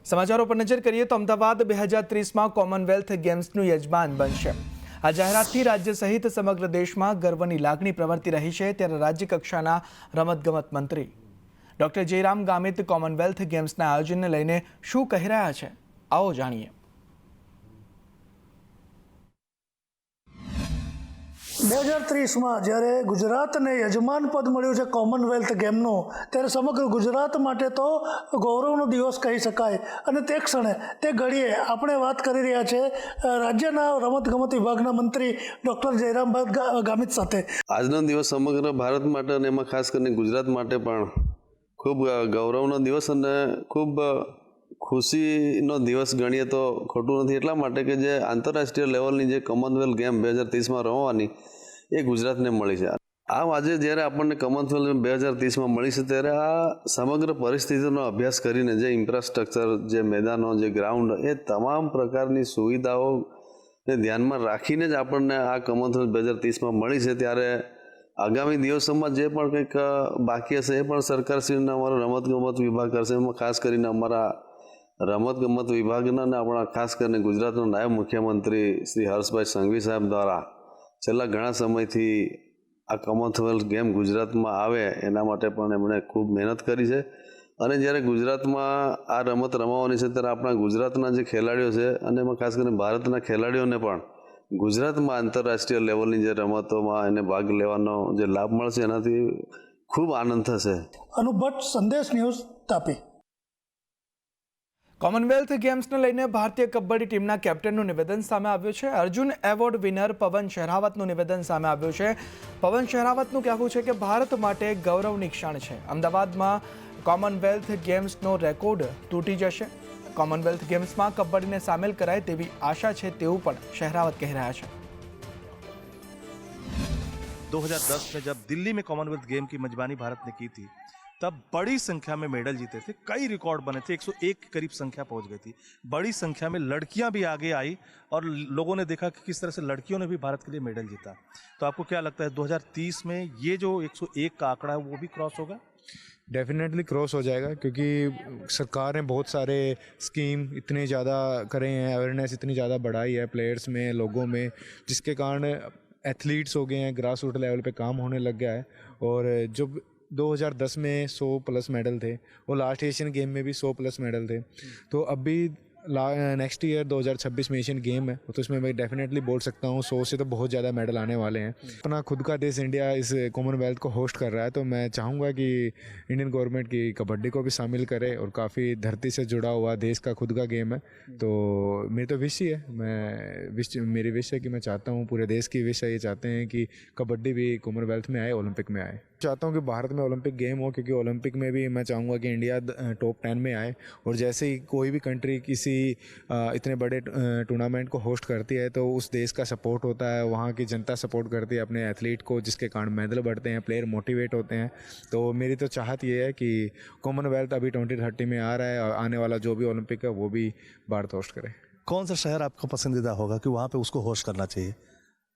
સમાચારો પર નજર કરીએ તો અમદાવાદ 2030માં કોમનવેલ્થ ગેમ્સનું યજમાન બનશે। આ જાહેરાતથી રાજ્ય સહિત સમગ્ર દેશમાં ગર્વની લાગણી પ્રવર્તી રહી છે। ત્યારે રાજ્ય કક્ષાના રમતગમત મંત્રી ડોક્ટર જયરામ ગામિત કોમનવેલ્થ ગેમ્સના આયોજનને લઈને શું કહી રહ્યા છે, આવો જાણીએ। 2030માં જ્યારે ગુજરાતને યજમાન પદ મળ્યું છે કોમનવેલ્થ ગેમનું, ત્યારે સમગ્ર ગુજરાત માટે તો ગૌરવનો દિવસ કહી શકાય। અને તે ક્ષણે તે ઘડીએ આપણે વાત કરી રહ્યા છે રાજ્યના રમતગમત વિભાગના મંત્રી ડૉક્ટર જયરામ ગામિત સાથે। આજનો દિવસ સમગ્ર ભારત માટે અને એમાં ખાસ કરીને ગુજરાત માટે પણ ખૂબ ગૌરવનો દિવસ અને ખૂબ ખુશીનો દિવસ ગણીએ તો ખોટું નથી। એટલા માટે કે જે આંતરરાષ્ટ્રીય લેવલની જે કોમનવેલ્થ ગેમ 2030માં રમવાની એ ગુજરાતને મળી છે। આજે જ્યારે આપણને કોમનવેલ્થ 2030માં મળી છે, ત્યારે આ સમગ્ર પરિસ્થિતિનો અભ્યાસ કરીને જે ઇન્ફ્રાસ્ટ્રક્ચર, જે મેદાનો, જે ગ્રાઉન્ડ, એ તમામ પ્રકારની સુવિધાઓને ધ્યાનમાં રાખીને જ આપણને આ કોમનવેલ્થ 2030માં મળી છે। ત્યારે આગામી દિવસોમાં જે પણ કંઈક બાકી હશે એ પણ સરકારશ્રીના અમારો રમતગમત વિભાગ કરશે। એમાં ખાસ કરીને અમારા રમતગમત વિભાગના અને આપણા ખાસ કરીને ગુજરાતના નાયબ મુખ્યમંત્રી શ્રી હર્ષભાઈ સંઘવી સાહેબ દ્વારા છેલ્લા ઘણા સમયથી આ કોમનવેલ્થ ગેમ ગુજરાતમાં આવે એના માટે પણ એમણે ખૂબ મહેનત કરી છે। અને જ્યારે ગુજરાતમાં આ રમત રમાવાની છે, ત્યારે આપણા ગુજરાતના જે ખેલાડીઓ છે અને એમાં ખાસ કરીને ભારતના ખેલાડીઓને પણ ગુજરાતમાં આંતરરાષ્ટ્રીય લેવલની જે રમતોમાં એને ભાગ લેવાનો જે લાભ મળશે એનાથી ખૂબ આનંદ થશે। અનુપ ભટ્ટ, સંદેશ ન્યૂઝ, તાપી। કોમનવેલ્થ ગેમ્સને લઈને ભારતીય કબડ્ડી ટીમના કેપ્ટનનું નિવેદન સામે આવ્યું છે। અર્જુન એવોર્ડ વિનર પવન શેરાવતનું નિવેદન સામે આવ્યું છે। પવન શેરાવતનું કહેવું છે કે ભારત માટે ગૌરવની ક્ષણ છે। અમદાવાદમાં કોમનવેલ્થ ગેમ્સનો રેકોર્ડ તૂટી જશે। કોમનવેલ્થ ગેમ્સમાં કબડ્ડીને સામેલ કરાય તેવી આશા છે, તેવું પણ શેરાવત કહી રહ્યા છે। 2010 में जब दिल्ली में कॉमनवेल्थ गेम की मेजबानी भारत ने की थी, तब बड़ी संख्या में मेडल जीते थे, कई रिकॉर्ड बने थे, 101 के करीब संख्या पहुंच गई थी। बड़ी संख्या में लड़कियां भी आगे आई और लोगों ने देखा कि किस तरह से लड़कियों ने भी भारत के लिए मेडल जीता। तो आपको क्या लगता है 2030 में ये जो 101 का आंकड़ा है वो भी क्रॉस होगा? डेफिनेटली क्रॉस हो जाएगा, क्योंकि सरकार ने बहुत सारे स्कीम इतने ज़्यादा करे हैं, अवेयरनेस इतनी ज़्यादा बढ़ाई है प्लेयर्स में, लोगों में, जिसके कारण एथलीट्स हो गए हैं, ग्रास रूट लेवल पे काम होने लग गया है। और जब 2010 में 100 प्लस मेडल थे और लास्ट एशियन गेम में भी 100 प्लस मेडल थे, तो अभी नेक्स्ट ईयर 2026 में एशियन गेम है, तो इसमें मैं डेफिनेटली बोल सकता हूँ 100 से तो बहुत ज़्यादा मेडल आने वाले हैं। अपना खुद का देश इंडिया इस कॉमनवेल्थ को होस्ट कर रहा है, तो मैं चाहूँगा कि इंडियन गवर्नमेंट की कबड्डी को भी शामिल करे, और काफ़ी धरती से जुड़ा हुआ देश का खुद का गेम है। तो मेरी तो विश ही है, मेरी विश है कि मैं चाहता हूँ, पूरे देश की विश है, ये चाहते हैं कि कबड्डी भी कॉमनवेल्थ में आए, ओलंपिक में आए। चाहता हूँ कि भारत में ओलंपिक गेम हो, क्योंकि ओलंपिक में भी मैं चाहूँगा कि इंडिया टॉप 10 में आए। और जैसे ही कोई भी कंट्री किसी इतने बड़े टूर्नामेंट को होस्ट करती है, तो उस देश का सपोर्ट होता है, वहाँ की जनता सपोर्ट करती है अपने एथलीट को, जिसके कारण मेडल बढ़ते हैं, प्लेयर मोटिवेट होते हैं। तो मेरी तो चाहत ये है कि कॉमनवेल्थ अभी 2030 में आ रहा है, और आने वाला जो भी ओलंपिक है वो भी भारत होस्ट करे। कौन सा शहर आपका पसंदीदा होगा कि वहाँ पे उसको होस्ट करना चाहिए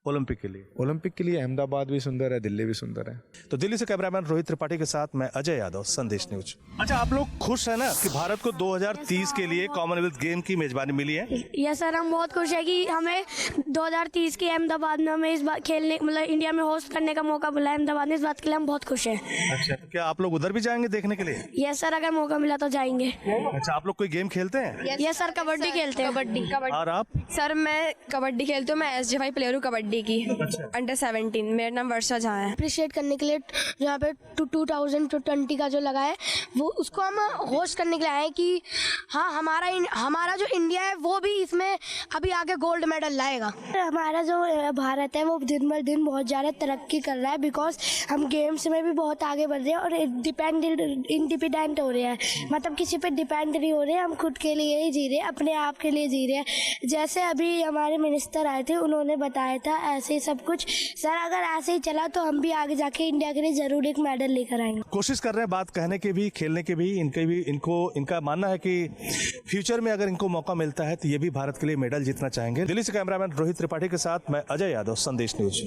ओलंपिक के लिए? ओलंपिक के लिए अहमदाबाद भी सुंदर है, दिल्ली भी सुंदर है। तो दिल्ली से कैमरामैन रोहित त्रिपाठी के साथ मैं अजय यादव, संदेश न्यूज। अच्छा, आप लोग खुश हैं ना कि भारत को 2030 के लिए कॉमनवेल्थ गेम की मेजबानी मिली है? यस सर, हम बहुत खुश है कि हमें 2030 के अहमदाबाद में हमें इस बार खेलने, मतलब इंडिया में होस्ट करने का मौका मिला है अहमदाबाद में। इस बात के लिए हम बहुत खुश हैं। अच्छा, तो क्या आप लोग उधर भी जाएंगे देखने के लिए? यस सर, अगर मौका मिला तो जाएंगे। अच्छा, आप लोग कोई गेम खेलते हैं? यस सर, कबड्डी खेलते हैं। कबड्डी। और आप? सर, मैं कबड्डी खेलती हूँ, मैं SJ5 प्लेयर हूँ कबड्डी की, अंडर 17। मेरा नाम वर्षा झा है। अप्रिशिएट करने के लिए यहाँ पे 2020 का जो लगा है, वो उसको हम होस्ट करने के लिए आए कि हाँ, हमारा जो इंडिया है वो भी इसमें अभी आगे गोल्ड मेडल लाएगा। हमारा जो भारत है वो दिन ब दिन बहुत ज़्यादा तरक्की कर रहा है, बिकॉज हम गेम्स में भी बहुत आगे बढ़ रहे हैं और इंडिपेंडेंट हो रहे हैं, मतलब किसी पे डिपेंड नहीं हो रहे हैं। हम खुद के लिए ही जी रहे हैं, अपने आप के लिए जी रहे हैं। जैसे अभी हमारे मिनिस्टर आए थे, उन्होंने बताया था ऐसे ही सब कुछ। सर, अगर ऐसे ही चला तो हम भी आगे जाके इंडिया के लिए जरूर एक मेडल लेकर आएंगे। कोशिश कर रहे हैं बात कहने के भी, खेलने के भी, इनका मानना है कि फ्यूचर में अगर इनको मौका मिलता है तो ये भी भारत के लिए मेडल जीतना चाहेंगे। दिल्ली से कैमरामैन रोहित त्रिपाठी के साथ मैं अजय यादव, संदेश न्यूज।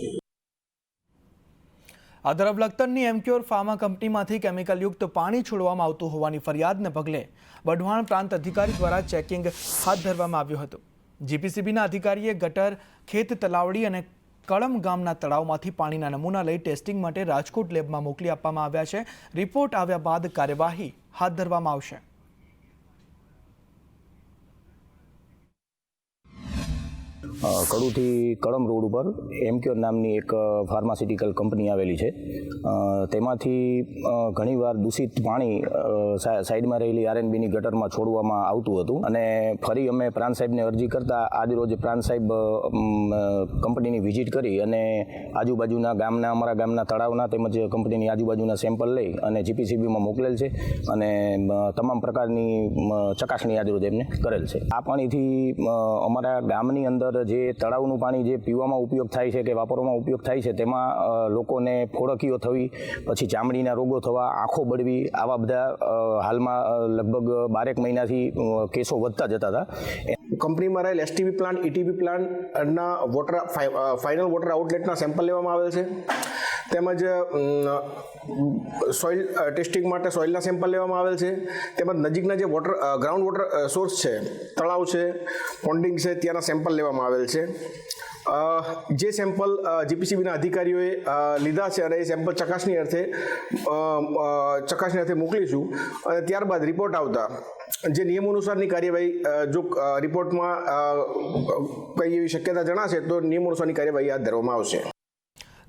આ તરફ લખતરની એમક્યોર ફાર્મા કંપનીમાંથી કેમિકલયુક્ત પાણી છોડવામાં આવતું હોવાની ફરિયાદને પગલે વઢવાણ પ્રાંત અધિકારી દ્વારા ચેકિંગ હાથ ધરવામાં આવ્યું હતું. જીપીસીબીના અધિકારીએ ગટર, ખેત તલાવડી અને કળમ ગામના તળાવમાંથી પાણીના નમૂના લઈ ટેસ્ટિંગ માટે રાજકોટ લેબમાં મોકલી આપવામાં આવ્યા છે. રિપોર્ટ આવ્યા બાદ કાર્યવાહી હાથ ધરવામાં આવશે. કડુથી કળમ રોડ ઉપર એમક્યોર નામની એક ફાર્માસ્યુટિકલ કંપની આવેલી છે. તેમાંથી ઘણીવાર દૂષિત પાણી સાઈડમાં રહેલી આરએનબીની ગટરમાં છોડવામાં આવતું હતું અને ફરી અમે પ્રાંત સાહેબને અરજી કરતા આજરોજ પ્રાંત સાહેબ કંપનીની વિઝિટ કરી અને આજુબાજુના ગામના અમારા ગામના તળાવના તેમજ કંપનીની આજુબાજુના સેમ્પલ લઈ અને જીપીસીબીમાં મોકલેલ છે અને તમામ પ્રકારની ચકાસણી આજરોજ એમને કરેલ છે. આ પાણીથી અમારા ગામની અંદર જે તળાવનું પાણી જે પીવામાં ઉપયોગ થાય છે કે વાપરવામાં ઉપયોગ થાય છે તેમાં લોકોને ફોડકીઓ થવી, પછી ચામડીના રોગો થવા, આંખો બળવી, આવા બધા હાલમાં લગભગ 12 મહિનાથી કેસો વધતા જતા હતા. કંપનીમાં રહેલ એસટીબી પ્લાન્ટ, ઈટીબી પ્લાન્ટના વોટર ફાઇનલ વોટર આઉટલેટના સેમ્પલ લેવામાં આવેલ છે. તેમજ સોઇલ ટેસ્ટિંગ માટે સોઇલના સેમ્પલ લેવામાં આવેલ છે. તેમજ નજીકના જે ગ્રાઉન્ડ વોટર સોર્સ છે, તળાવ છે, પોન્ડિંગ છે, ત્યાંના સેમ્પલ લેવામાં આવેલ છે. જે સેમ્પલ જીપીસીબીના અધિકારીઓએ લીધા છે અને એ સેમ્પલ ચકાસણી અર્થે મોકલીશું અને ત્યારબાદ રિપોર્ટ આવતા જે નિયમો અનુસારની કાર્યવાહી જો રિપોર્ટમાં કઈ એવી શક્યતા જણાશે તો નિયમો અનુસારની કાર્યવાહી હાથ ધરવામાં આવશે.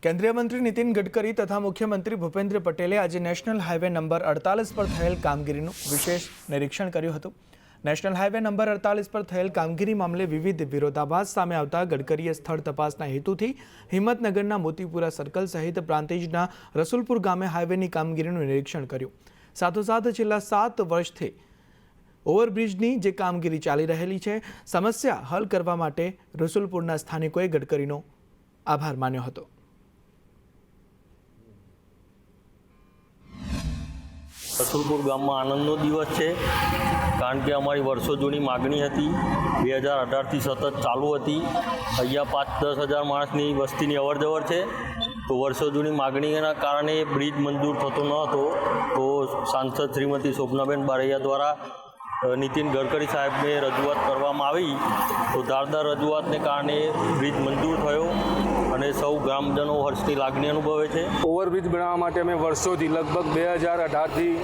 કેન્દ્રીય મંત્રી નીતિન ગડકરી તથા મુખ્યમંત્રી ભૂપેન્દ્ર પટેલે આજે નેશનલ હાઈવે નંબર 48 પર થયેલ કામગીરીનું વિશેષ નિરીક્ષણ કર્યું હતું. નેશનલ હાઈવે નંબર 48 પર થયેલ કામગીરી મામલે વિવિધ વિરોધાભાસ સામે આવતા ગડકરીએ સ્થળ તપાસના હેતુથી હિંમતનગરના મોતીપુરા સર્કલ સહિત પ્રાંતિજના રસુલપુર ગામે હાઈવેની કામગીરીનું નિરીક્ષણ કર્યું. સાથોસાથ છેલ્લા 7 વર્ષથી ઓવરબ્રિજની જે કામગીરી ચાલી રહેલી છે, સમસ્યા હલ કરવા માટે રસુલપુરના સ્થાનિકોએ ગડકરીનો આભાર માન્યો હતો. રસુલપુર ગામમાં આનંદનો દિવસ છે, કારણ કે અમારી વર્ષો જૂની માગણી હતી, 2018થી સતત ચાલુ હતી. અહીંયા 5-10 હજાર માણસની વસ્તીની અવરજવર છે, તો વર્ષો જૂની માગણીના કારણે બ્રિજ મંજૂર થતો ન હતો. તો સાંસદ શ્રીમતી શોભનાબેન બારૈયા દ્વારા નીતિન ગડકરી સાહેબને રજૂઆત કરવામાં આવી, તો ધારદાર રજૂઆતને કારણે બ્રિજ મંજૂર થયો અને સૌ ગ્રામજનો હર્ષની લાગણી અનુભવે છે. ઓવરબ્રિજ બનાવવા માટે અમે વર્ષોથી લગભગ 2018થી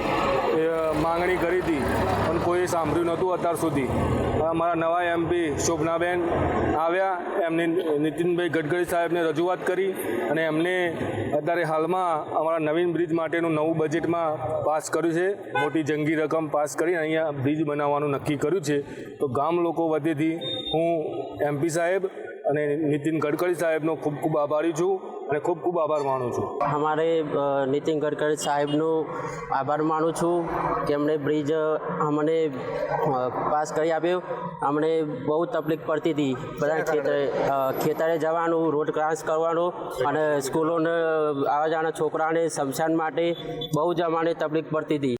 માંગણી કરી હતી પણ કોઈ સાંભળ્યું નહોતું અત્યાર સુધી. અમારા નવા એમપી શોભનાબેન આવ્યા, એમને નીતિનભાઈ ગડકરી સાહેબને રજૂઆત કરી અને એમને અત્યારે હાલમાં અમારા નવીન બ્રિજ માટેનું નવું બજેટમાં પાસ કર્યું છે. મોટી જંગી રકમ પાસ કરી અહીંયા બ્રિજ બનાવવાનું નક્કી કર્યું છે. તો ગામ લોકો વતીથી હું એમપી સાહેબ અને નીતિન ગડકરી સાહેબનો ખૂબ ખૂબ આભારી છું અને ખૂબ ખૂબ આભાર માનું છું. અમારે નીતિન ગડકરી સાહેબનો આભાર માનું છું કે એમણે બ્રિજ અમને પાસ કરી આપ્યો. અમને બહુ તકલીફ પડતી હતી, બધા ખેતરે જવાનું, રોડ ક્રોસ કરવાનું અને સ્કૂલોને આવવા જવાના છોકરાને શમશાન માટે બહુ જ અમને તકલીફ પડતી હતી.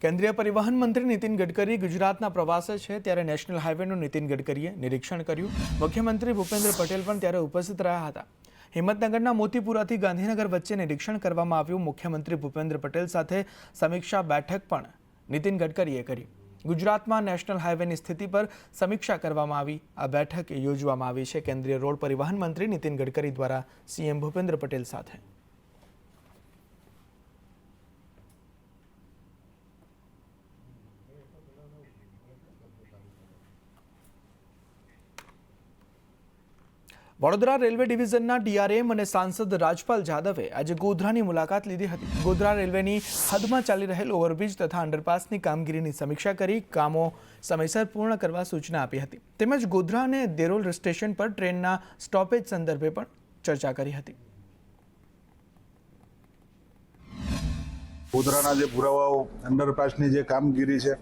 કેન્દ્રીય પરિવહન મંત્રી નીતિન ગડકરી ગુજરાતના પ્રવાસે છે, ત્યારે નેશનલ હાઈવેનું નીતિન ગડકરીએ નિરીક્ષણ કર્યું. મુખ્યમંત્રી ભૂપેન્દ્ર પટેલ પણ ત્યારે ઉપસ્થિત રહ્યા હતા. હિંમતનગરના મોતીપુરાથી ગાંધીનગર વચ્ચે નિરીક્ષણ કરવામાં આવ્યું. મુખ્યમંત્રી ભૂપેન્દ્ર પટેલ સાથે સમીક્ષા બેઠક પણ નીતિન ગડકરીએ કરી. ગુજરાતમાં નેશનલ હાઈવેની સ્થિતિ પર સમીક્ષા કરવામાં આવી. આ બેઠક યોજવામાં આવી છે કેન્દ્રીય રોડ પરિવહન મંત્રી નીતિન ગડકરી દ્વારા સીએમ ભૂપેન્દ્ર પટેલ સાથે. વડોદરા રેલવે ડિવિઝનના ડીઆરએમ અને સાંસદ રાજપાલ જાદવે આજે ગોધરાની મુલાકાત લીધી હતી. ગોધરા રેલવેની હદમાં ચાલી રહેલ ઓવરબ્રિજ તથા અંડરપાસની કામગીરીની સમીક્ષા કરી કામો સમયસર પૂર્ણ કરવા સૂચના આપી હતી. તેમજ ગોધરા અને દેરોલ સ્ટેશન પર ટ્રેનના સ્ટોપેજ સંદર્ભે પણ ચર્ચા કરી હતી. ગોધરાના જે પુરાવાઓ, અંડરપાસની જે કામગીરી છે,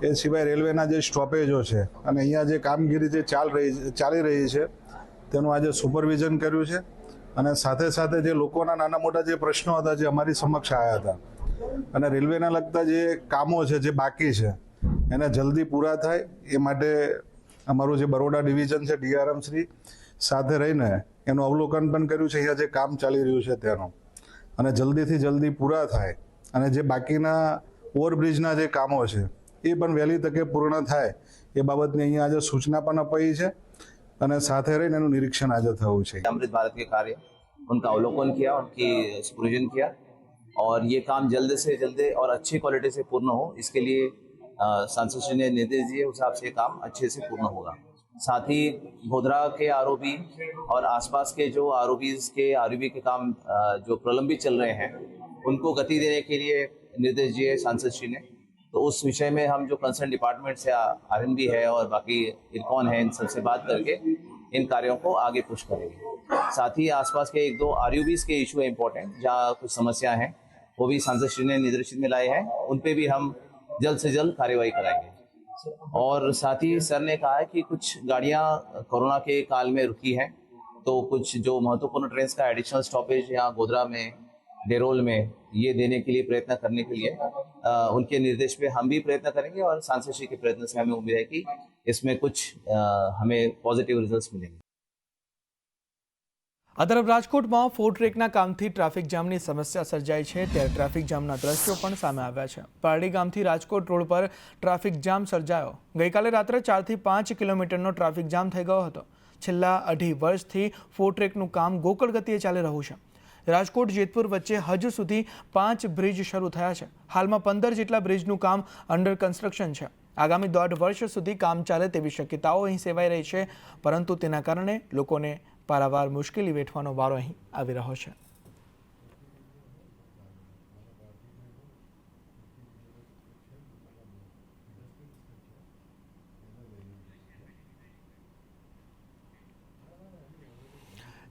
એ સિવાય રેલવેના જે સ્ટોપેજો છે અને અહીંયા જે કામગીરી જે ચાલી રહી છે તેનું આજે સુપરવિઝન કર્યું છે અને સાથે સાથે જે લોકોના નાના મોટા જે પ્રશ્નો હતા જે અમારી સમક્ષ આવ્યા હતા અને રેલવેના લગતા જે કામો છે જે બાકી છે એને જલ્દી પૂરા થાય એ માટે અમારું જે બરોડા ડિવિઝન છે, ડીઆરએમ શ્રી સાથે રહીને એનું અવલોકન પણ કર્યું છે અહીંયા જે કામ ચાલી રહ્યું છે તેનું, અને જલ્દીથી જલ્દી પૂરા થાય અને જે બાકીના ઓવરબ્રિજના જે કામો છે એ પણ વહેલી તકે પૂર્ણ થાય એ બાબતની અહીંયા આજે સૂચના પણ અપાઈ છે અને સાથે રહીને એનું નિરીક્ષણ આજે થયું છે। अमृत भारत के कार्य उनका अवलोकन किया, उनकी सुपरविजन किया और ये काम जल्द से जल्द और अच्छी क्वालिटी से पूर्ण हो, इसके लिए सांसद श्री ने निर्देश दिए, उस हिसाब से काम अच्छे से पूर्ण होगा। साथ ही गोधरा के आरओबी और आसपास के जो आरओबीज के आरयूबी के काम जो प्रलंबित चल रहे हैं उनको गति देने के लिए निर्देश दिए सांसद श्री ने। तो उस विषय में हम जो कंसर्न डिपार्टमेंट से आरएनबी है और बाकी इरकॉन है, इन सबसे बात करके इन कार्यों को आगे पुश करेंगे। साथ ही आसपास के 1-2 आरयूबीज के इशू है इंपॉर्टेंट, जहाँ कुछ समस्या हैं वो भी सांसद श्री ने निर्देशित में लाए हैं, उन पे भी हम जल्द से जल्द कार्यवाही कराएंगे। और साथ ही सर ने कहा है कि कुछ गाड़ियाँ कोरोना के काल में रुकी हैं, तो कुछ जो महत्वपूर्ण ट्रेन का एडिशनल स्टॉपेज यहाँ गोधरा में, डेरोल में ये देने के लिए प्रयत्न करने के लिए उनके निर्देश पे हम भी प्रयत्न करेंगे और सांसद श्री के प्रयत्न से हमें उम्मीद है कि इसमें कुछ हमें पॉजिटिव रिजल्ट्स मिलेंगे। આ તરફ રાજકોટમાં ફૂડ ટ્રેકના કામથી ટ્રાફિક જામની સમસ્યા સર્જાઈ છે, ત્યારે ટ્રાફિક જામના દ્રશ્યો પણ સામે આવ્યા છે। પારડી ગામથી રાજકોટ રોડ પર ટ્રાફિક જામ સર્જાયો। ગઈકાલે રાત્રે 4 થી 5 કિલોમીટરનો ટ્રાફિક જામ થઈ ગયો હતો। છેલ્લા 2.5 વર્ષથી ફૂડ ટ્રેકનું કામ ગોકળ ગતિએ ચાલી રહ્યું છે। રાજકોટ જેતપુર વચ્ચે હજુ સુધી 5 બ્રિજ શરૂ થયા છે। હાલમાં 15 જેટલા બ્રિજનું કામ અંડર કન્સ્ટ્રક્શન છે। આગામી 1.5 વર્ષ સુધી કામ ચાલે તેવી શક્યતાઓ અહીં સેવાઈ રહી છે, પરંતુ તેના કારણે લોકોને પારાવાર મુશ્કેલી વેઠવાનો વારો અહીં આવી રહ્યો છે।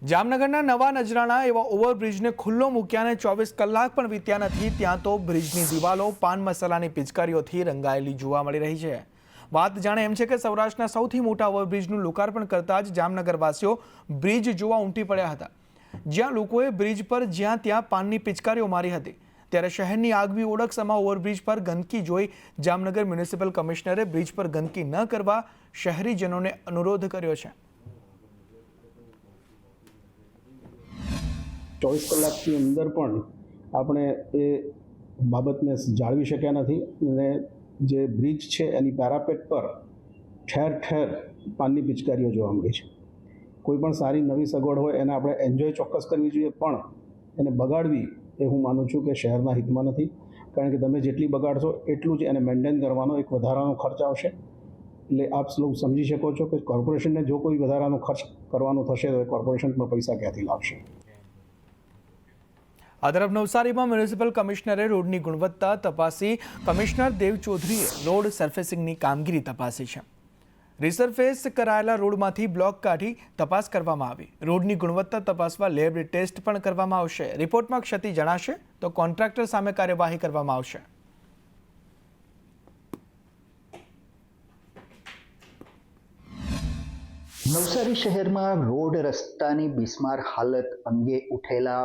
જામનગરના નવા નજરાણા એવા ઓવરબ્રિજને ખુલ્લો મૂક્યાને 24 કલાક પણ વીત્યા નથી, ત્યાં તો બ્રિજની દિવાલો પાન મસાલાની પિચકારીઓથી રંગાયેલી જોવા મળી રહી છે। વાત જાણે એમ છે કે સૌરાષ્ટ્રના સૌથી મોટા ઓવરબ્રિજનું લોકાર્પણ કરતા જ જામનગરવાસીઓ બ્રિજ જોવા ઉમટી પડ્યા હતા। જ્યાં લોકોએ બ્રિજ પર જ્યાં ત્યાં પાનની પિચકારીઓ મારી હતી, ત્યારે શહેરની આગવી ઓળખ સમા ઓવરબ્રિજ પર ગંદકી જોઈ જામનગર મ્યુનિસિપલ કમિશનરે બ્રિજ પર ગંદકી ન કરવા શહેરીજનોને અનુરોધ કર્યો છે। 24 કલાકની અંદર પણ આપણે એ બાબતને જાળવી શક્યા નથી અને જે બ્રિજ છે એની પેરાપેટ પર ઠેર ઠેર પાનની પિચકારીઓ જોવા મળી છે। કોઈ પણ સારી નવી સગવડ હોય એને આપણે એન્જોય ચોક્કસ કરવી જોઈએ, પણ એને બગાડવી એ હું માનું છું કે શહેરના હિતમાં નથી, કારણ કે તમે જેટલી બગાડશો એટલું જ એને મેન્ટેન કરવાનો એક વધારાનો ખર્ચ આવશે। એટલે આપ લોકો સમજી શકો છો કે કોર્પોરેશનને જો કોઈ વધારાનો ખર્ચ કરવાનો થશે તો એ કોર્પોરેશન પર પૈસા ક્યાંથી લાવશે। આ તરફ નવસારીમાં મ્યુનિસિપલ કમિશનરે રોડની ગુણવત્તા તપાસી। કમિશનર દેવ ચૌધરીએ રોડ સરફેસિંગની કામગીરી તપાસી છે। રિસરફેસ કરાયેલા રોડમાંથી બ્લોક કાઢી તપાસ કરવામાં આવી। રોડની ગુણવત્તા તપાસવા લેબ ટેસ્ટ પણ કરવામાં આવશે। રિપોર્ટમાં ક્ષતિ જણાશે તો કોન્ટ્રાક્ટર સામે કાર્યવાહી કરવામાં આવશે। નવસારી શહેરમાં રોડ રસ્તાની બિસ્માર હાલત અંગે ઉઠેલા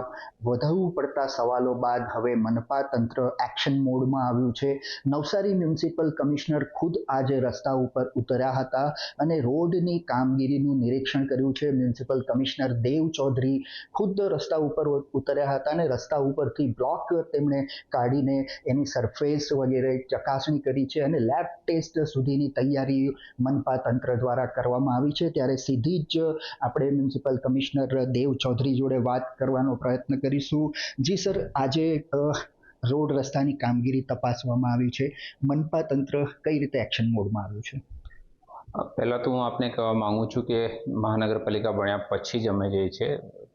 વધુ પડતા સવાલો બાદ હવે મનપા તંત્ર એક્શન મોડમાં આવ્યું છે। નવસારી મ્યુનિસિપલ કમિશનર ખુદ આજે રસ્તા ઉપર ઉતર્યા હતા અને રોડની કામગીરીનું નિરીક્ષણ કર્યું છે। મ્યુનિસિપલ કમિશનર દેવ ચૌધરી ખુદ રસ્તા ઉપર ઉતર્યા હતા અને રસ્તા ઉપરથી બ્લોક તેમણે કાઢીને એની સરફેસ વગેરે ચકાસણી કરી છે અને લેબ ટેસ્ટ સુધીની તૈયારી મનપા તંત્ર દ્વારા કરવામાં આવી છે। ત્યારે સીધી જ આપણે મ્યુનિસિપલ કમિશનર દેવ ચૌધરી જોડે વાત કરવાનો પ્રયત્ન કરીશું। જી સર, આજે રોડ રસ્તાની કામગીરી તપાસવામાં આવી છે, મનપા તંત્ર કઈ રીતે એક્શન મોડમાં આવ્યું છે? પહેલાં તો હું આપને કહેવા માગું છું કે મહાનગરપાલિકા બન્યા પછી જ અમે જે છે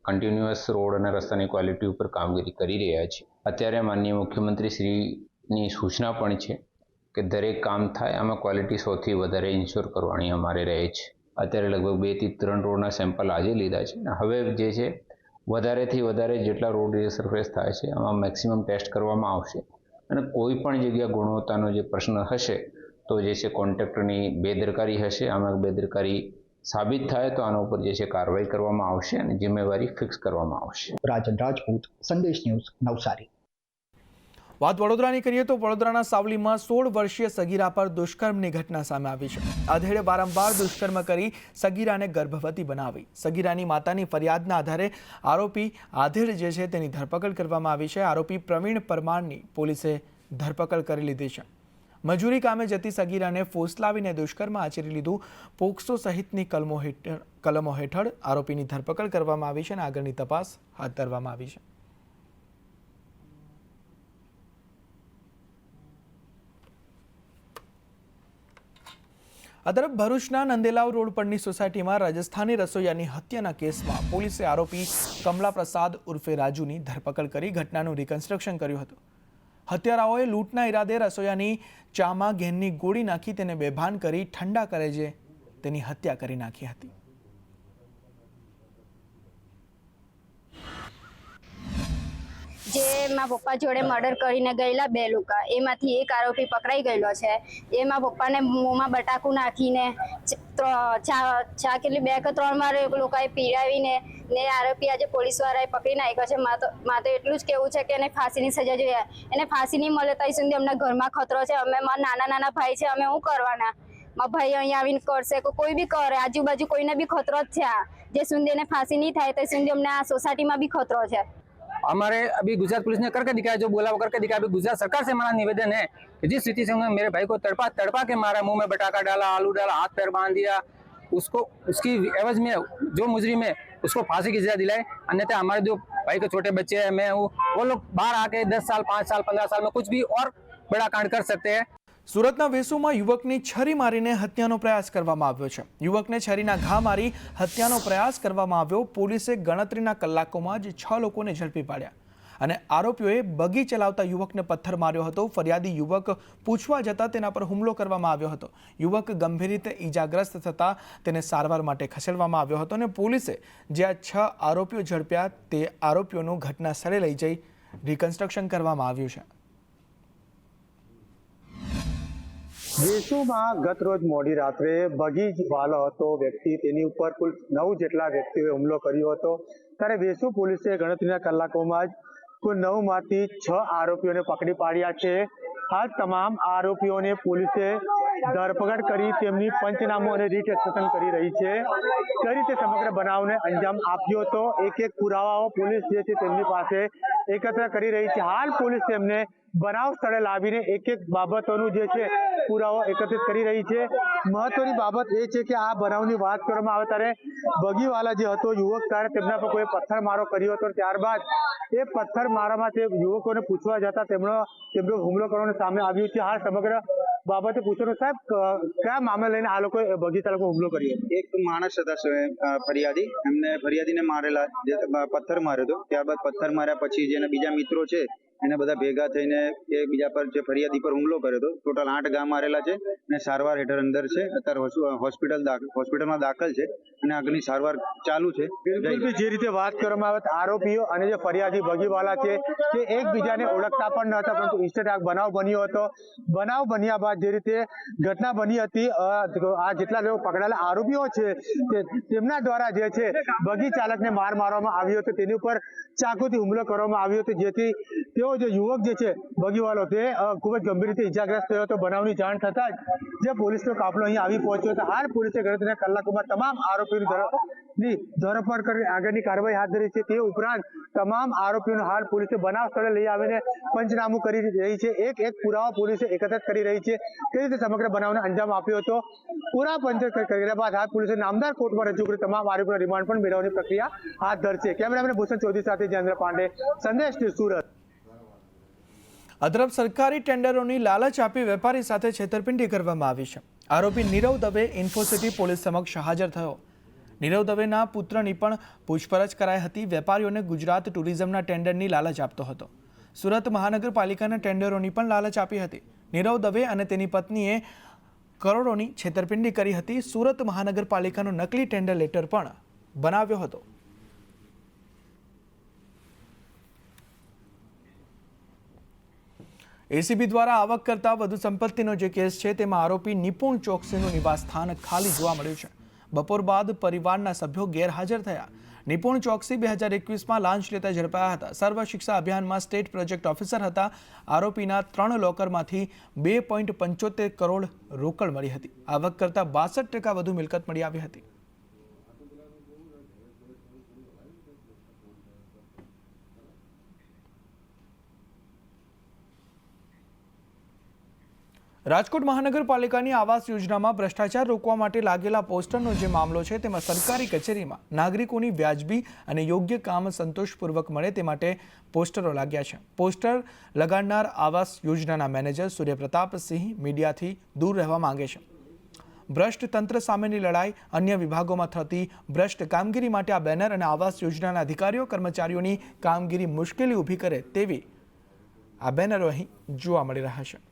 કન્ટિન્યુઅસ રોડ અને રસ્તાની ક્વોલિટી ઉપર કામગીરી કરી રહ્યા છીએ। અત્યારે માનનીય મુખ્યમંત્રી શ્રીની સૂચના પણ છે કે દરેક કામ થાય આમાં ક્વોલિટી સૌથી વધારે ઇન્શ્યોર કરવાની અમારે રહે છે। અત્યારે લગભગ 2 થી 3 રોડના સેમ્પલ આજે લીધા છે અને હવે જે છે વધારેથી વધારે જેટલા રોડ સરફેસ થાય છે આમાં મેક્સિમમ ટેસ્ટ કરવામાં આવશે અને કોઈ પણ જગ્યા ગુણવત્તાનો જે પ્રશ્ન હશે તો જે છે કોન્ટ્રાક્ટરની બેદરકારી હશે, આમાં બેદરકારી સાબિત થાય તો આના ઉપર જે છે કાર્યવાહી કરવામાં આવશે અને જિમ્મેવારી ફિક્સ કરવામાં આવશે। રાજન રાજપૂત, સંદેશ ન્યૂઝ, નવસારી। વાત વડોદરાની કરીએ તો વડોદરાના સાવલીમાં 16 વર્ષીય સગીરા પર દુષ્કર્મની ઘટના સામે આવી છે. આધેડે વારંવાર દુષ્કર્મ કરી સગીરાને ગર્ભવતી બનાવી. સગીરાની માતાની ફરિયાદના આધારે આરોપી આધેડ જે છે તેની ધરપકડ કરવામાં આવી છે. આરોપી પ્રવીણ પરમારની પોલીસે ધરપકડ કરી લીધી છે. મજૂરી કામે જતી સગીરાને ફોસલાવીને દુષ્કર્મ આચરી લીધું. પોક્સો સહિતની કલમો હેઠળ આરોપીની ધરપકડ કરવામાં આવી છે અને આગળની તપાસ હાથ ધરવામાં આવી છે. આ તરફ ભરૂચના નંદેલાવ રોડ પરની સોસાયટીમાં રાજસ્થાની રસોઈયાની હત્યાના કેસમાં પોલીસે આરોપી કમલા પ્રસાદ ઉર્ફે રાજુની ધરપકડ કરી ઘટનાનું રિકન્સ્ટ્રક્શન કર્યું હતું. હત્યારાઓએ લૂંટના ઈરાદે રસોઈયાની ચામાં ઘેનની ગોળી નાખી તેને બેભાન કરી ઠંડા કરે છે તેની હત્યા કરી નાખી હતી. જે મારા પપ્પા જોડે મર્ડર કરીને ગયેલા 2 લોકો, એમાંથી એક આરોપી પકડાઈ ગયેલો છે. એ મારા પપ્પાને મોંમાં બટાકું નાખીને ચા કેટલી 2 કે 3 વાર લોકોએ પીરાવીને ને આરોપી આજે પોલીસવાળાએ પકડી નાખ્યો છે. મારે તો એટલું જ કહેવું છે કે એને ફાંસીની સજા જોઈએ. એને ફાંસી નહીં મળે ત્યાં સુધી અમને ઘરમાં ખતરો છે. અમે મારા નાના ભાઈ છે, અમે શું કરવાના? મારા ભાઈ અહીંયા આવીને કરશે, કોઈ બી કરે, આજુબાજુ કોઈને બી ખતરો જ છે. જે સુધી એને ફાંસી નહીં થાય ત્યાં સુધી અમને આ સોસાયટીમાં बी खतरो है. हमारे अभी गुजरात पुलिस ने करके दिखाया, जो बोला वो करके दिखाया. अभी गुजरात सरकार से हमारा निवेदन है कि जिस स्थिति से उन्होंने मेरे भाई को तड़पा के मारा, मुंह में बटाका डाला, आलू डाला, हाथ पैर बांध दिया, उसको उसकी एवज में जो मुजरिम है उसको फांसी की सजा दिलाए. अन्यथा हमारे जो भाई के छोटे बच्चे हैं, मैं हूँ, वो लोग बाहर आके 10 साल 5 साल 15 साल में कुछ भी और बड़ा कांड कर सकते हैं. સુરતના વેસુમાં યુવકની છરી મારીને હત્યાનો પ્રયાસ કરવામાં આવ્યો છે. યુવકને છરીના ઘા મારી હત્યાનો પ્રયાસ કરવામાં આવ્યો. પોલીસે ગણતરીના કલાકોમાં જ 6 લોકોને ઝડપી પાડ્યા અને આરોપીઓએ બગી ચલાવતા યુવકને પથ્થર માર્યો હતો. ફરિયાદી યુવક પૂછવા જતા તેના પર હુમલો કરવામાં આવ્યો હતો. યુવક ગંભીર રીતે ઈજાગ્રસ્ત થતા તેને સારવાર માટે ખસેડવામાં આવ્યો હતો અને પોલીસે જે આ 6 આરોપીઓ ઝડપ્યા તે આરોપીઓનું ઘટના સ્થળે લઈ જઈ રિકન્સ્ટ્રક્શન કરવામાં આવ્યું છે. વેસુમાં ગત રોજ મોડી રાત્રે બગી વાલો હતો વ્યક્તિ, તેની ઉપર કુલ 9 જેટલા વ્યક્તિઓએ હુમલો કર્યો હતો. ત્યારે વેસુ પોલીસે ગણતરીના કલાકોમાં જ કુલ 9 માંથી 6 આરોપીઓને પકડી પાડ્યા છે. હાલ તમામ આરોપીઓને પોલીસે ધરપકડ કરી તેમની પંચનામું અને રિકન્સ્ટ્રક્શન કરી રહી છે. કઈ રીતે સમગ્ર બનાવને અંજામ આપ્યો હતો, એક પુરાવાઓ પોલીસ જે છે તેમની પાસે એકત્ર કરી રહી છે. હાલ પોલીસ તેમને બનાવ સ્થળે લાવીને એક બાબતોનું જે છે પુરાવો એકત્રિત કરી રહી છે. મહત્વની બાબત એ છે કે આ બનાવની વાત કરવામાં આવે ત્યારે બગીવાલા જે હતો યુવક, ત્યારે તેમના પર કોઈ પથ્થરમારો કર્યો હતો. ત્યારબાદ એ પથ્થરમારામાં તે યુવકોને પૂછવા જતા તેમનો હુમલો કરવાનું સામે આવ્યું છે. હાલ સમગ્ર બાબતે પૂછવાનું, સાહેબ કયા મામલે લઈને આ લોકોએ બગીચા લોકો હુમલો કર્યો? એક માણસ હતા ફરિયાદી, એમને ફરિયાદીને મારેલા, જે પથ્થર માર્યો હતો. ત્યારબાદ પથ્થર માર્યા પછી જેના બીજા મિત્રો છે એને બધા ભેગા થઈને એ બીજા પર જે ફરિયાદી પર હુમલો કર્યો હતો. ટોટલ 8 ઘા મારેલા છે અને સારવાર હેઠળ અંદર છે. અત્યારે હોસ્પિટલમાં દાખલ છે અને આગળની સારવાર ચાલુ છે. જે રીતે વાત કરવામાં આવે આરોપીઓ અને જે ફરિયાદી બગીવાલા છે તે એકબીજાને ઓળખતા પણ ન હતા, પરંતુ ઇન્સ્ટન્ટ આ બનાવ બન્યો હતો. બનાવ બન્યા બાદ જે રીતે ઘટના બની હતી, આ જેટલા લોકો પકડાયેલા આરોપીઓ છે તેમના દ્વારા જે છે બગી ચાલકને માર મારવામાં આવ્યો હતો. તેની ઉપર ચાકુથી હુમલો કરવામાં આવ્યો હતો, જેથી તેઓ જે યુવક જે છે બગીવાલો તે ખૂબ જ ગંભીર રીતે ઇજાગ્રસ્ત થયો હતો. બનાવની જાણ થતાં જ જે પોલીસનો કાફલો અહીં આવી પહોંચ્યો હતો. હાલ પોલીસે ગણતરીના કલાકોમાં તમામ આરોપીઓની ધરપકડ કરી આગળની કાર્યવાહી હાથ ધરી છે. તે ઉપરાંત તમામ આરોપીઓને હાલ પોલીસે બનાવ સ્થળે લઈ આવીને પંચનામું કરી રહી છે. એક પુરાવા પોલીસે એકત્રિત કરી રહી છે. કઈ રીતે સમગ્ર બનાવને અંજામ આપ્યો હતો, પૂરા પંચનામું કર્યા બાદ હાલ પોલીસે નામદાર કોર્ટમાં રજૂ કરી તમામ આરોપીઓના રિમાન્ડ પણ મેળવવાની પ્રક્રિયા હાથ ધરશે. કેમેરામેન ભૂષણ ચૌધરી સાથે જયેન્દ્ર પાંડે, સંદેશ ન્યૂઝ, સુરત. આ તરફ સરકારી ટેન્ડરોની લાલચ આપી વેપારી સાથે છેતરપિંડી કરવામાં આવી છે. આરોપી નીરવ દવે ઇન્ફોસિટી પોલીસ સમક્ષ હાજર થયો. નીરવ દવેના પુત્રની પણ પૂછપરછ કરાઈ હતી. વેપારીઓને ગુજરાત ટુરિઝમના ટેન્ડરની લાલચ આપતો હતો. સુરત મહાનગરપાલિકાના ટેન્ડરોની પણ લાલચ આપી હતી. નીરવ દવે અને તેની પત્નીએ કરોડોની છેતરપિંડી કરી હતી. સુરત મહાનગરપાલિકાનો નકલી ટેન્ડર લેટર પણ બનાવ્યો હતો. એસીબી દ્વારા આવક કરતા વધુ સંપત્તિનો જે કેસ છે તેમાં આરોપી નિપુણ ચોકસીનું નિવાસસ્થાન ખાલી જોવા મળ્યું છે. બપોર બાદ પરિવારના સભ્યો ગેરહાજર થયા. નિપુણ ચોકસી 2021માં લાંચ લેતા ઝડપાયા હતા. સર્વ શિક્ષા અભિયાનમાં સ્ટેટ પ્રોજેક્ટ ઓફિસર હતા. આરોપીના 3 લોકરમાંથી 2.75 કરોડ રોકડ મળી હતી. આવક કરતાં 62% વધુ મિલકત મળી આવી હતી. રાજકોટ મહાનગરપાલિકાની આવાસ યોજનામાં ભ્રષ્ટાચાર રોકવા માટે લાગેલા પોસ્ટરનો જે મામલો છે તેમાં સરકારી કચેરીમાં નાગરિકોની વ્યાજબી અને યોગ્ય કામ સંતોષપૂર્વક મળે તે માટે પોસ્ટરો લાગ્યા છે. પોસ્ટર લગાડનાર આવાસ યોજનાના મેનેજર સૂર્યપ્રતાપસિંહ મીડિયાથી દૂર રહેવા માંગે છે. ભ્રષ્ટ તંત્ર સામેની લડાઈ, અન્ય વિભાગોમાં થતી ભ્રષ્ટ કામગીરી માટે આ બેનર અને આવાસ યોજનાના અધિકારીઓ કર્મચારીઓની કામગીરી મુશ્કેલી ઊભી કરે તેવી આ બેનરો અહીં જોવા મળી રહ્યા છે.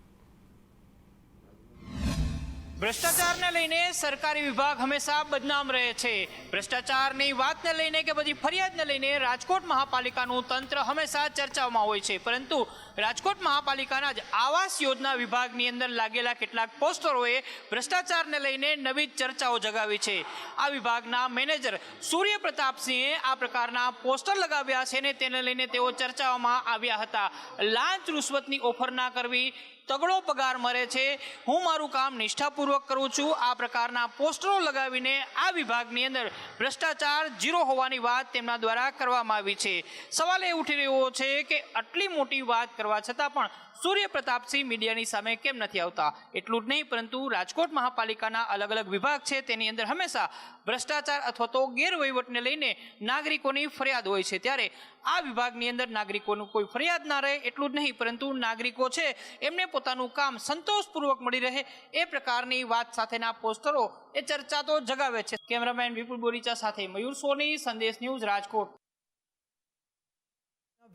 ભ્રષ્ટાચારને લઈને સરકારી વિભાગ હંમેશા બદનામ રહે છે. ભ્રષ્ટાચારની વાતને લઈને કે બધી ફરિયાદને લઈને રાજકોટ મહાપાલિકાનું તંત્ર હંમેશા ચર્ચાઓમાં હોય છે, પરંતુ રાજકોટ મહાપાલિકાના જ આવાસ યોજના વિભાગની અંદર લાગેલા કેટલાક પોસ્ટરોએ ભ્રષ્ટાચારને લઈને નવી ચર્ચાઓ જગાવી છે. આ વિભાગના મેનેજર સૂર્યપ્રતાપસિંહે આ પ્રકારના પોસ્ટર લગાવ્યા છે ને તેને લઈને તેઓ ચર્ચાઓમાં આવ્યા હતા. લાંચ રૂશ્વતની ઓફર ના કરવી, તગડો પગાર મળે છે, હું મારું કામ નિષ્ઠાપૂર્વક કરું છું, આ પ્રકારના પોસ્ટરો લગાવીને આ વિભાગની અંદર ભ્રષ્ટાચાર ઝીરો હોવાની વાત તેમના દ્વારા કરવામાં આવી છે. સવાલ એ ઉઠી રહ્યો છે કે આટલી મોટી વાત કરવા છતાં પણ સૂર્યપ્રતાપસિંહ મીડિયાની સામે કેમ નથી આવતા. એટલું જ નહીં, પરંતુ રાજકોટ મહાપાલિકાના અલગ અલગ વિભાગ છે તેની અંદર હંમેશા ભ્રષ્ટાચાર અથવા તો ગેરવહીવટને લઈને નાગરિકોની ફરિયાદ હોય છે. ત્યારે આ વિભાગની અંદર નાગરિકોનું કોઈ ફરિયાદ ના રહે એટલું જ નહીં, પરંતુ નાગરિકો છે એમને પોતાનું કામ સંતોષપૂર્વક મળી રહે એ પ્રકારની વાત સાથેના પોસ્ટરો એ ચર્ચા તો જગાવે છે. કેમેરામેન વિપુલ બોરીચા સાથે મયુર સોની, સંદેશ ન્યૂઝ, રાજકોટ.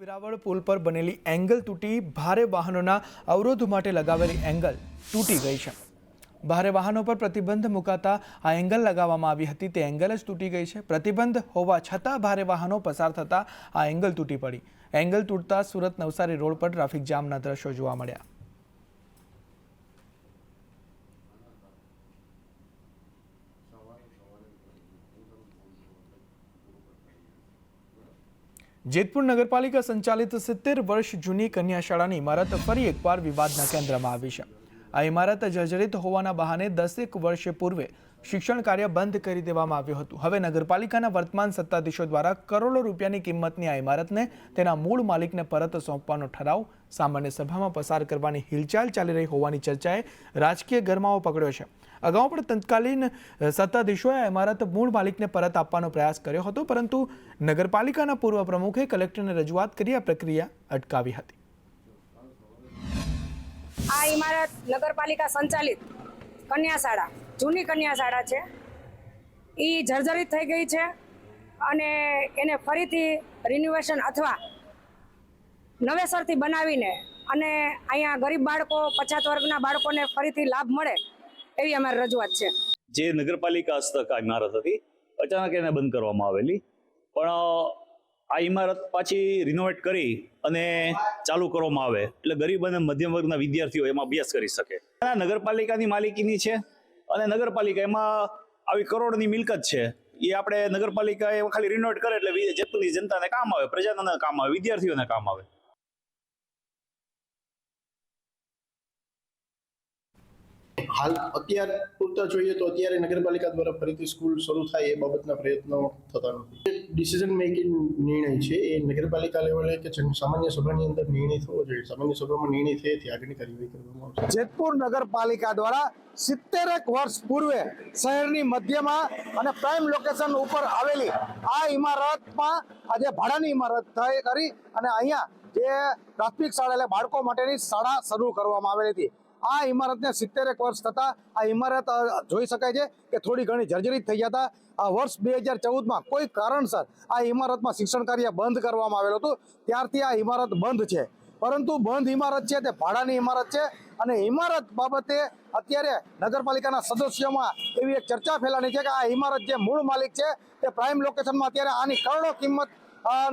વેરાવળ પુલ પર બનેલી એંગલ તૂટી ભારે વાહનોના અવરોધ માટે લગાવેલી એંગલ તૂટી ગઈ છે. ભારે વાહનો પર પ્રતિબંધ મુકાતા આ એંગલ લગાવવામાં આવી હતી તે એંગલ જ તૂટી ગઈ છે. પ્રતિબંધ હોવા છતાં ભારે વાહનો પસાર થતા આ એંગલ તૂટી પડી. એંગલ તૂટતા સુરત નવસારી રોડ પર ટ્રાફિક જામના દ્રશ્યો જોવા મળ્યા. જેતપુર નગરપાલિકા સંચાલિત 70 વર્ષ જૂની કન્યા શાળાની ઇમારત ફરી એકવાર વિવાદના કેન્દ્રમાં આવી છે. આ ઇમારત જર્જરિત હોવાના બહાને 10 વર્ષ પૂર્વે શિક્ષણ કાર્ય બંધ કરી દેવામાં આવ્યું હતું. હવે નગરપાલિકાના વર્તમાન સત્તાધીશો દ્વારા કરોડો રૂપિયાની કિંમતની આ ઇમારતને તેના મૂળ માલિકને પરત સોંપવાનો ઠરાવ સામાન્ય સભામાં પસાર કરવાની હિલચાલ ચાલી રહી હોવાની ચર્ચાએ રાજકીય ગરમાવો પકડ્યો છે. અગાઉ પણ તત્કાલીન સત્તાધીશોએ આ ઇમારત મૂળ માલિકને પરત આપવાનો પ્રયાસ કર્યો હતો, પરંતુ નગરપાલિકાના પૂર્વ પ્રમુખે કલેક્ટરને રજૂઆત કરી આ પ્રક્રિયા અટકાવી હતી. આ ઇમારત નગરપાલિકા સંચાલિત કન્યા શાળા, જૂની કન્યા શાળા છે, એ જર્જરિત થઈ ગઈ છે અને એને ફરીથી રિન્યુએશન અથવા નવેસરથી બનાવીને અને અહીંયા ગરીબ બાળકો, પછાત વર્ગના બાળકોને ફરીથી લાભ મળે એવી અમારી રજૂઆત છે. જે નગરપાલિકા હસ્તક આ ઇમારત હતી, અચાનક એને બંધ કરવામાં આવેલી, પણ આ ઇમારત પાછી રિનોવેટ કરી અને ચાલુ કરવામાં આવે એટલે ગરીબ અને મધ્યમ વર્ગના વિદ્યાર્થીઓ એમાં અભ્યાસ કરી શકે. નગરપાલિકાની માલિકીની છે અને નગરપાલિકા એમાં આવી કરોડની મિલકત છે, એ આપણે નગરપાલિકા એમાં ખાલી રિનોવેટ કરે એટલે જેતપુરની જનતાને કામ આવે, પ્રજાને કામ આવે, વિદ્યાર્થીઓને કામ આવે. હાલ અત્યારે પૂરતા જોઈએ તો અત્યારે નગરપાલિકા દ્વારા ફરીથી સ્કૂલ શરૂ થાય એ બાબતના પ્રયત્નો થતા નથી. ડિસિઝન મેકિંગ નિર્ણય છે એ નગરપાલિકા લેવલે કે સામાન્ય સભાની અંદર નિર્ણય થવો જોઈએ. સામાન્ય સભામાં નિર્ણય થયેથી આગળની કાર્યવાહી કરવામાં આવશે. જેતપુર નગરપાલિકા દ્વારા 70 વર્ષ પૂર્વે શહેરની મધ્યમાં અને પ્રાઇમ લોકેશન ઉપર આવેલી આ ઇમારતમાં આજે ભાડાની ઇમારત કરી અને અહીંયા જે પ્રાથમિક શાળા એટલે બાળકો માટેની શાળા શરૂ કરવામાં આવેલી હતી. આ ઇમારતને 70 વર્ષ થતા આ ઇમારત જોઈ શકાય છે કે થોડી ઘણી જર્જરિત થઈ જતા આ વર્ષ 2014માં કોઈ કારણસર આ ઇમારતમાં શિક્ષણ કાર્ય બંધ કરવામાં આવેલું હતું. ત્યારથી આ ઇમારત બંધ છે, પરંતુ બંધ ઇમારત છે તે ભાડાની ઇમારત છે અને ઇમારત બાબતે અત્યારે નગરપાલિકાના સદસ્યોમાં એવી એક ચર્ચા ફેલાની છે કે આ ઇમારત જે મૂળ માલિક છે તે પ્રાઇમ લોકેશનમાં અત્યારે આની કરોડો કિંમત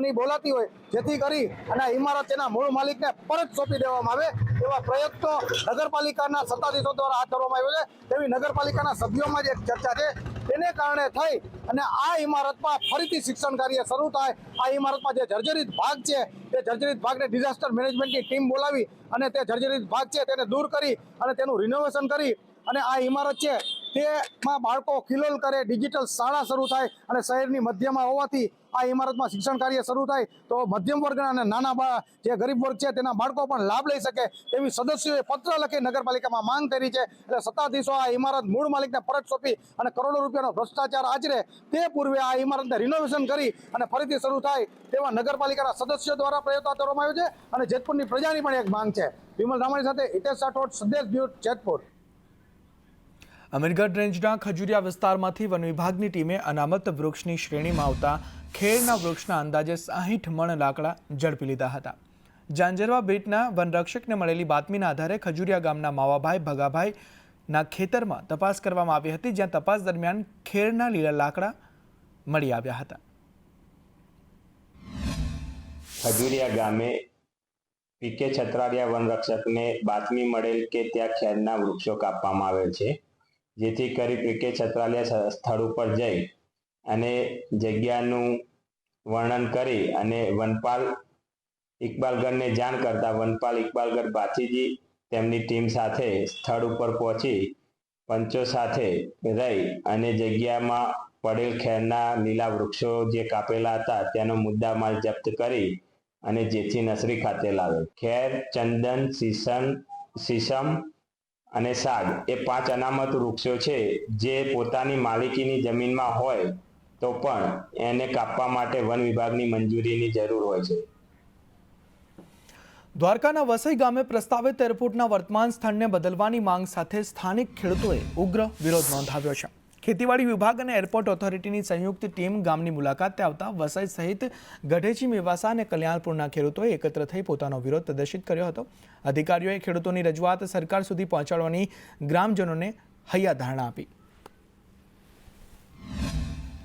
ની બોલાતી હોય, જેથી કરી અને આ ઇમારત તેના મૂળ માલિકને પરત સોંપી દેવામાં આવે એવા પ્રયત્નો નગરપાલિકાના સત્તાધીશો દ્વારા હાથ ધરવામાં આવ્યો છે. તેવી નગરપાલિકાના સભ્યોમાં જ એક ચર્ચા છે. તેને કારણે થઈ અને આ ઇમારતમાં ફરીથી શિક્ષણ કાર્ય શરૂ થાય. આ ઇમારતમાં જે જર્જરિત ભાગ છે તે જર્જરિત ભાગને ડિઝાસ્ટર મેનેજમેન્ટની ટીમ બોલાવી અને તે જર્જરિત ભાગ છે તેને દૂર કરી અને તેનું રિનોવેશન કરી અને આ ઇમારત છે તેમાં બાળકો ખિલોલ કરે, ડિજિટલ શાળા શરૂ થાય અને શહેરની મધ્યમાં હોવાથી આ ઇમારતમાં શિક્ષણ કાર્ય શરૂ થાય તો મધ્યમ વર્ગના અને નાના જે ગરીબ વર્ગ છે તેના બાળકો પણ લાભ લઈ શકે તેવી સદસ્યોએ પત્ર લખી નગરપાલિકામાં માંગ કરી છે. એટલે સત્તાધીશો આ ઇમારત મૂળ માલિકને પરત સોંપી અને કરોડો રૂપિયાનો ભ્રષ્ટાચાર આચરે તે પૂર્વે આ ઇમારતને રિનોવેશન કરી અને ફરીથી શરૂ થાય તેવા નગરપાલિકાના સદસ્યો દ્વારા પ્રયત્ન કરવામાં આવ્યો છે અને જેતપુરની પ્રજાની પણ એક માંગ છે. વિમલ રામાણી સાથે હિતેશ રાઠોડ, સંદેશ બ્યુટ, જેતપુર. અમીરગઢ રેન્જના ખજુરિયા વિસ્તારમાંથી વન વિભાગની ટીમે અનામત વૃક્ષની શ્રેણીમાં આવતા ખેરના વૃક્ષના અંદાજે 60 મણ લાકડા ઝડપી લીધા હતા. જાંજરવા બેટના વનરક્ષકને મળેલી બાતમીના આધારે ખજુરિયા ગામના માવાભાઈ ભગાભાઈના ખેતરમાં તપાસ કરવામાં આવી હતી, જ્યાં તપાસ દરમિયાન ખેરના લીલા લાકડા મળી આવ્યા હતા. ખજુરિયા ગામે પીકે છત્રાલિયા વનરક્ષકને બાતમી મળેલ કે ત્યાં ખેરના વૃક્ષો કાપવામાં આવેલ છે, જેથી કરી પીકે છત્રાલિયા સ્થળ ઉપર જઈ અને જગ્યાનું વર્ણન કરી અને વનપાલ ઇકબાલગઢને જાણ કરતા વનપાલ ઇકબાલગઢ બાચીજી તેમની ટીમ સાથે સ્થળ ઉપર પહોંચી પંચો સાથે રહી અને જગ્યામાં પડેલ ખેરના લીલા વૃક્ષો જે કાપેલા હતા તેનો મુદ્દામાલ જપ્ત કરી અને જેથી નસરી ખાતે લાવેલ. ખેર, ચંદન, સીસમ અને સાગ એ 5 અનામત વૃક્ષો છે જે પોતાની માલિકીની જમીનમાં હોય તો પણ એને કાપવા માટે વન વિભાગની મંજૂરીની જરૂર હોય છે. દ્વારકાના વસઈ ગામે પ્રસ્તાવિત એરપોર્ટના વર્તમાન સ્થળને બદલવાની માંગ સાથે સ્થાનિક ખેડૂતોએ ઉગ્ર વિરોધ નોંધાવ્યો છે. ખેતીવાડી વિભાગ અને એરપોર્ટ ઓથોરિટીની સંયુક્ત ટીમ ગામની મુલાકાતે આવતા વસઈ સહિત ગઢેચી, મેવાસા અને કલ્યાણપુરના ખેડૂતોએ એકત્ર થઈ પોતાનો વિરોધ પ્રદર્શિત કર્યો હતો. અધિકારીઓએ ખેડૂતોની રજૂઆત સરકાર સુધી પહોંચાડવાની ગ્રામજનોને હૈયાધારણા આપી.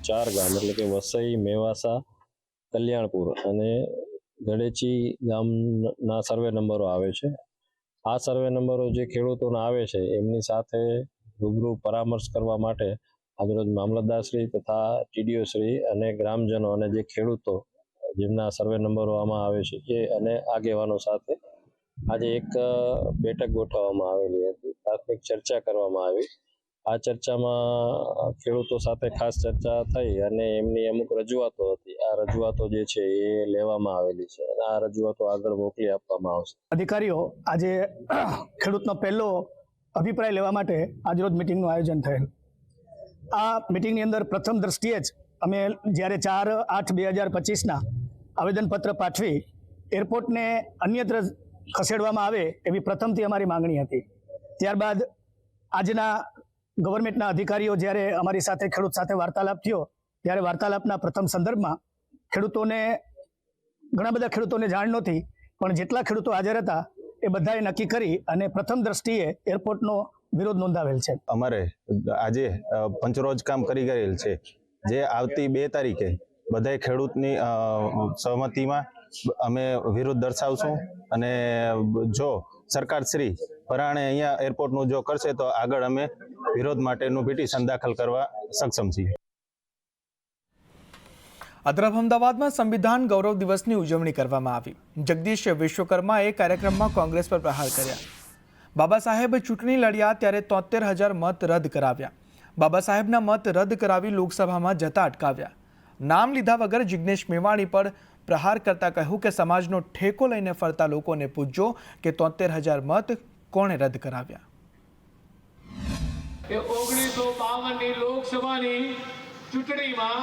4 ગામ એટલે કે વસઈ, મેવાસા, કલ્યાણપુર અને ગઢેચી ગામના સર્વે નંબરો આવે છે. આ સર્વે નંબરો જે ખેડૂતોના આવે છે એમની સાથે રૂબરૂ પરામર્શ કરવા માટે આજરોજ મામલતદારશ્રી તથા ટીડીઓ શ્રી અને ગ્રામજનો અને જે ખેડૂતો જેમના સર્વે નંબરો આમાં આવે છે એ અને આગેવાનો સાથે આજે એક બેઠક ગોઠવવામાં આવેલી હતી. પ્રાથમિક ચર્ચા કરવામાં આવી. આ ચર્ચામાં ખેડૂતો સાથે ખાસ ચર્ચા થઈ અને એમની અમુક રજૂઆતો હતી. આ રજૂઆતો જે છે એ લેવામાં આવેલી છે અને આ રજૂઆતો આગળ મોકલી આપવામાં આવશે. અધિકારીઓ આજે ખેડૂતનો પહેલો અભિપ્રાય લેવા માટે આજરોજ મિટિંગનું આયોજન થયેલ. આ મિટિંગની અંદર પ્રથમ દ્રષ્ટિએ જ અમે જ્યારે 4/8/2025ના આવેદનપત્ર પાઠવી એરપોર્ટને અન્યત્ર ખસેડવામાં આવે એવી પ્રથમથી અમારી માંગણી હતી. ત્યારબાદ આજના ગવર્મેન્ટના અધિકારીઓ જ્યારે અમારી સાથે ખેડૂત સાથે વાર્તાલાપ થયો ત્યારે વાર્તાલાપના પ્રથમ સંદર્ભમાં ઘણા બધા ખેડૂતોને જાણ નહોતી, પણ જેટલા ખેડૂતો હાજર હતા એ બધાએ નક્કી કરી અને પ્રથમ દ્રષ્ટિએ એરપોર્ટનો વિરોધ નોંધાવેલ છે. અમારે આજે પંચરોજ કામ કરી ગયેલ છે, જે આવતી 2 તારીખે બધાય ખેડૂતની સહમતિમાં અમે વિરોધ દર્શાવશું અને જો સરકાર શ્રી પરાણે અહીંયા એરપોર્ટનું જો કરશે તો આગળ અમે વિરોધ માટેનું પિટિશન દાખલ કરવા સક્ષમ છીએ. અદ્રાફ અમદાવાદમાં સંવિધાન ગૌરવ દિવસની ઉજવણી કરવામાં આવી. જગદીશ વિશ્વકર્માએ કાર્યક્રમમાં કોંગ્રેસ પર પ્રહાર કર્યા. બાબા સાહેબ ચૂંટણી લડ્યા ત્યારે 73,000 મત રદ કરાવ્યા. બાબા સાહેબના મત રદ કરાવી લોકસભામાં જતા અટકાવ્યા. નામ લીધા વગર જિગ્નેશ મેવાણી પર પ્રહાર કરતા કહ્યું કે સમાજનો ઠેકો લઈને ફરતા લોકોને પૂછજો કે 73,000 મત કોણે રદ કરાવ્યા. 1952ની લોકસભાની ચૂંટણીમાં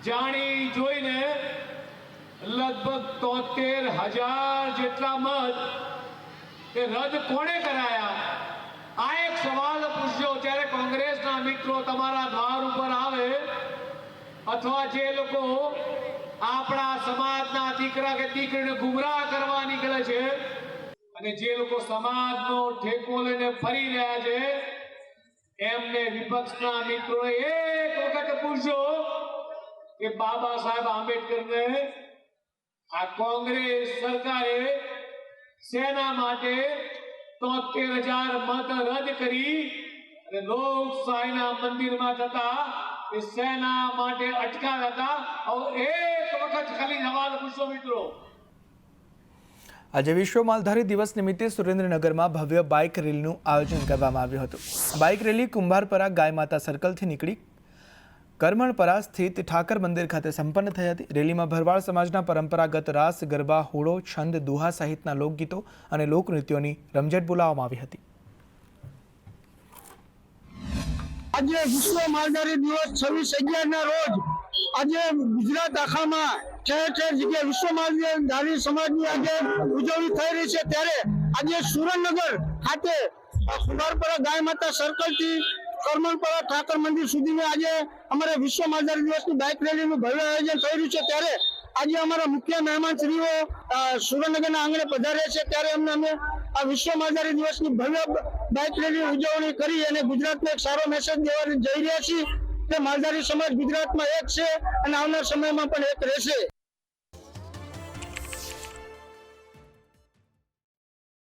જાણી જોઈને લગભગ 73,000 જેટલા મત એ રદ કોણે કરાયા? આ એક સવાલ પૂછજો. ત્યારે કોંગ્રેસના મિત્રો તમારા દ્વાર ઉપર આવે અથવા જે લોકો આપણા સમાજના દીકરા કે દીકરીને ગુમરાહ કરવા નીકળે છે અને જે લોકો સમાજનો ઠેકો લઈને ફરી રહ્યા છે એમને વિપક્ષના મિત્રોએ એક વખત પૂછજો કે બાબા સાહેબ આંબેડકરને આ કોંગ્રેસ સરકારે શેના માટે 73,000 મત રદ કરી અને લોકશાહીના મંદિરમાં જતા એ સેના માટે અટકાવ્યા હતા. હવે એક વખત ખાલી સવાલ પૂછો મિત્રો. આજે વિશ્વ માલધારી દિવસ નિમિત્તે સુરેન્દ્રનગરમાં ભવ્ય બાઇક રેલીનું આયોજન કરવામાં આવ્યું હતું. બાઇક રેલી કુંભારપરા ગાય માતા સર્કલથી નીકળી કરમણપરા સ્થિત ઠાકર મંદિર ખાતે સંપન્ન થઈ હતી. રેલીમાં ભરવાડ સમાજના પરંપરાગત રાસ, ગરબા, હોળો, છંદ, દુહા સહિતના લોકગીતો અને લોકનૃત્યોની રમઝટ બોલાવવામાં આવી હતી. આજે વિશ્વ માલધારી દિવસ 26/11 રોજ આજે ગુજરાત આખામાં ઠેર ઠેર જગ્યાએ વિશ્વ માલધારી સમાજની આજે ઉજવણી થઈ રહી છે. ત્યારે આજે સુરેન્દ્રનગર ખાતે કુંભારપરા ગાય માતા સર્કલથી કરમણપરા ઠાકર મંદિર સુધીને આજે અમારે વિશ્વ માલધારી દિવસની બાઇક રેલીનું ભવ્ય આયોજન થઈ રહ્યું છે. ત્યારે આજે અમારા મુખ્ય મહેમાન શ્રીઓ સુરેન્દ્રનગરના આંગણે પધાર્યા છે. ત્યારે અમે આ વિશ્વ માલધારી દિવસની ભવ્ય બાઇક રેલી ઉજવણી કરી અને ગુજરાતને એક સારો મેસેજ દેવા જઈ રહ્યા છીએ કે માલધારી સમાજ ગુજરાતમાં એક છે અને આવનાર સમયમાં પણ એક રહેશે.